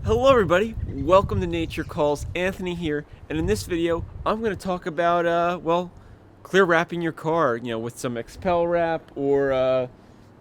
Hello everybody, welcome to Nature Calls. Anthony here, and in this video I'm going to talk about, clear wrapping your car, with some Expel wrap or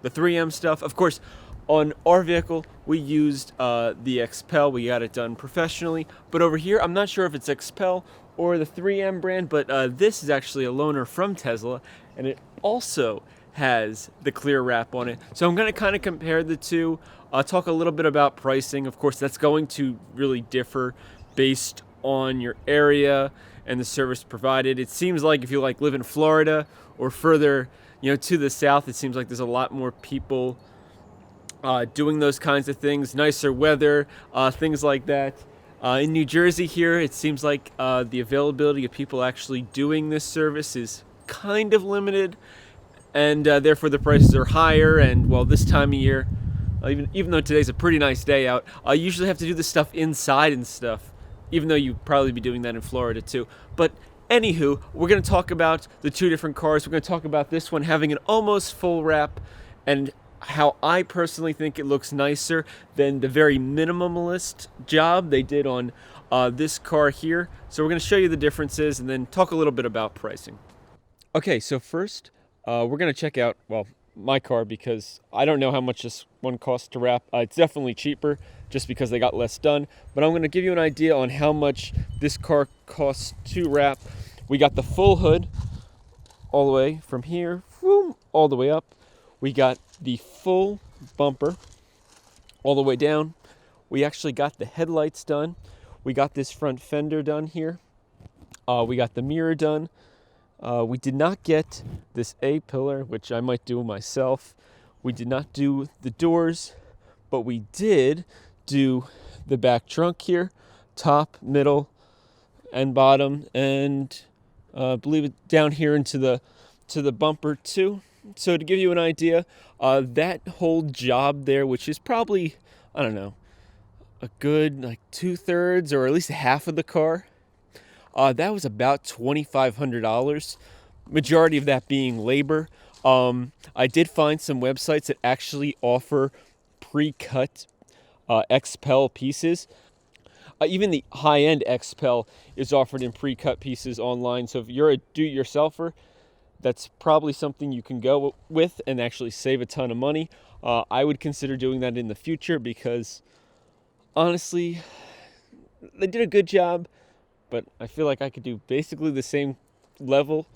the 3M stuff. Of course, on our vehicle we used the Expel, we got it done professionally, but over here I'm not sure if it's Expel or the 3M brand, but this is actually a loaner from Tesla, and it also has the clear wrap on it. So I'm going to kind of compare the two, talk a little bit about pricing. Of course, that's going to really differ based on your area and the service provided. It seems like if you live in Florida or further, to the south, it seems like there's a lot more people doing those kinds of things, nicer weather, things like that. In New Jersey here, it seems like the availability of people actually doing this service is kind of limited, and therefore the prices are higher. And well, this time of year, even though today's a pretty nice day out, I usually have to do this stuff inside and stuff, even though you'd probably be doing that in Florida too. But anywho, we're going to talk about the two different cars. We're going to talk about this one having an almost full wrap and how I personally think it looks nicer than the very minimalist job they did on this car here. So we're going to show you the differences and then talk a little bit about pricing. Okay, so first, we're going to check out, my car, because I don't know how much this one costs to wrap. It's definitely cheaper just because they got less done, but I'm going to give you an idea on how much this car costs to wrap. We got the full hood all the way from here, all the way up. We got the full bumper all the way down. We actually got the headlights done. We got this front fender done here. We got the mirror done. We did not get this A-pillar, which I might do myself. We did not do the doors, but we did do the back trunk here, top, middle, and bottom, and I believe it down here into the bumper too. So to give you an idea, that whole job there, which is probably, I don't know, a good 2/3 or at least half of the car, that was about $2,500. Majority of that being labor. I did find some websites that actually offer pre-cut Expel pieces. Even the high-end Expel is offered in pre-cut pieces online. So if you're a do-it-yourselfer, that's probably something you can go with and actually save a ton of money. I would consider doing that in the future because, honestly, they did a good job, but I feel like I could do basically the same level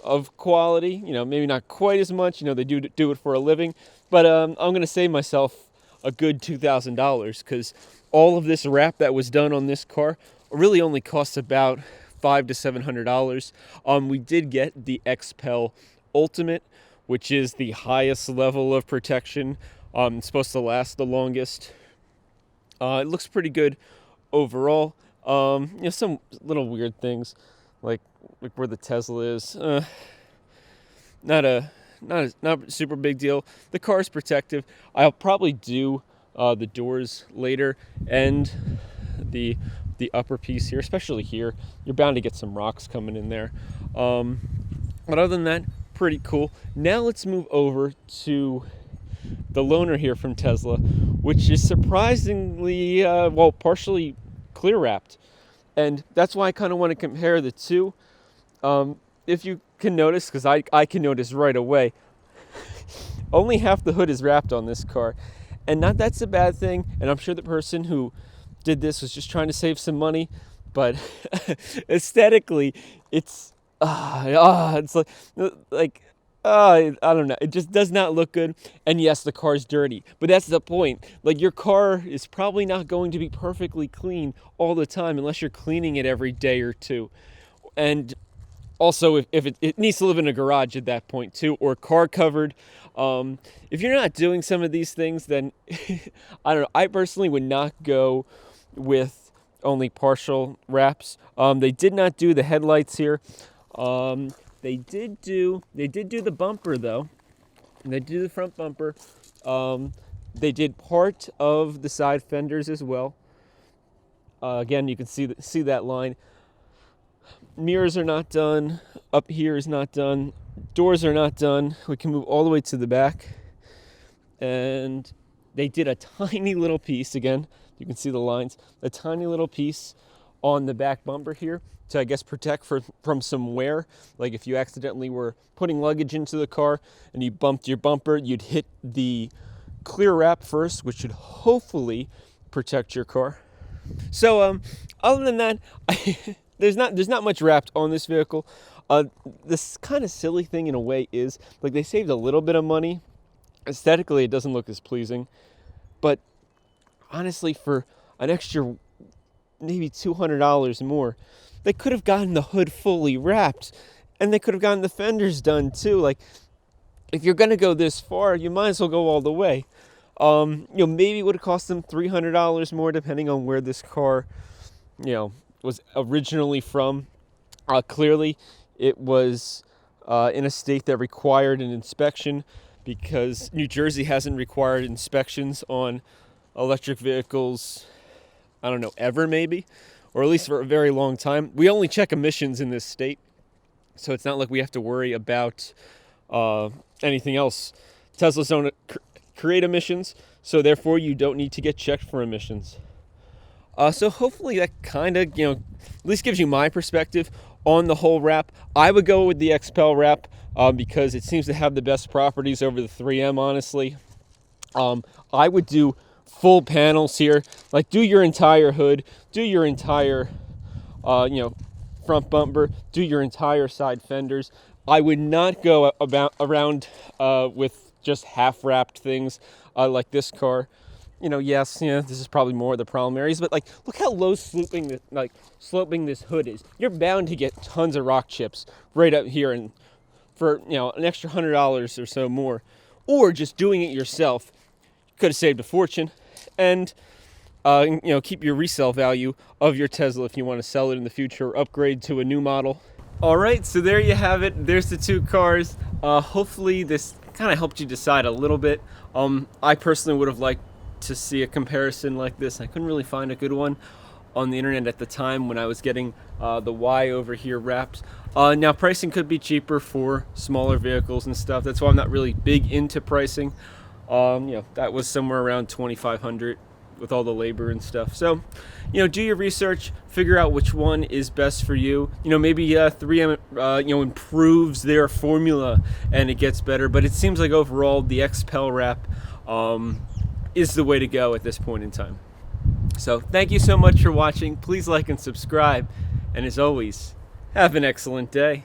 of quality. Maybe not quite as much. They do it for a living, but I'm going to save myself a good $2,000 because all of this wrap that was done on this car really only costs about $500 to $700. We did get the Expel Ultimate, which is the highest level of protection. It's supposed to last the longest. It looks pretty good overall. Some little weird things like where the Tesla is, not a super big deal. The car is protective. I'll probably do the doors later and the upper piece here, especially here. You're bound to get some rocks coming in there. But other than that, pretty cool. Now let's move over to the loaner here from Tesla, which is surprisingly, partially clear wrapped. And that's why I kind of want to compare the two. If you can notice, because I can notice right away, only half the hood is wrapped on this car. And not that's a bad thing. And I'm sure the person who did this was just trying to save some money. But aesthetically, it's I don't know. It just does not look good. And yes, the car's dirty, but that's the point. Your car is probably not going to be perfectly clean all the time unless you're cleaning it every day or two. And also, if it needs to live in a garage at that point too, or car covered. If you're not doing some of these things, then I don't know. I personally would not go with only partial wraps. They did not do the headlights here. They did do the bumper though. They did the front bumper. They did part of the side fenders as well. Again, you can see that line. Mirrors are not done. Up here is not done. Doors are not done. We can move all the way to the back. And they did a tiny little piece, again, you can see the lines, a tiny little piece on the back bumper here to, I guess, protect from some wear. Like if you accidentally were putting luggage into the car and you bumped your bumper, you'd hit the clear wrap first, which should hopefully protect your car. So other than that, there's not much wrapped on this vehicle. This kind of silly thing in a way is, like, they saved a little bit of money. Aesthetically, it doesn't look as pleasing, but honestly, for an extra maybe $200 more, they could have gotten the hood fully wrapped, and they could have gotten the fenders done too. Like, if you're gonna go this far, you might as well go all the way. Maybe it would have cost them $300 more, depending on where this car, was originally from. Clearly, it was in a state that required an inspection, because New Jersey hasn't required inspections on electric vehicles, I don't know, ever maybe, or at least for a very long time. We only check emissions in this state, so it's not like we have to worry about anything else. Teslas don't create emissions, so therefore you don't need to get checked for emissions. So hopefully that kind of, at least gives you my perspective on the whole wrap. I would go with the XPEL wrap because it seems to have the best properties over the 3M, honestly. I would do full panels here, like do your entire hood, do your entire, front bumper, do your entire side fenders. I would not go around with just half wrapped things like this car. Yes, this is probably more of the problem areas, but like, look how low sloping this hood is. You're bound to get tons of rock chips right up here, and for an extra $100 or so more, or just doing it yourself, you could have saved a fortune, and keep your resale value of your Tesla if you want to sell it in the future or upgrade to a new model. All right, so there you have it. There's the two cars. Hopefully this kind of helped you decide a little bit. I personally would have liked to see a comparison like this. I couldn't really find a good one on the internet at the time when I was getting the Y over here wrapped. Now pricing could be cheaper for smaller vehicles and stuff. That's why I'm not really big into pricing. That was somewhere around $2,500 with all the labor and stuff. So, do your research, figure out which one is best for you. Maybe 3M, improves their formula and it gets better. But it seems like overall the XPEL wrap is the way to go at this point in time. So thank you so much for watching. Please like and subscribe. And as always, have an excellent day.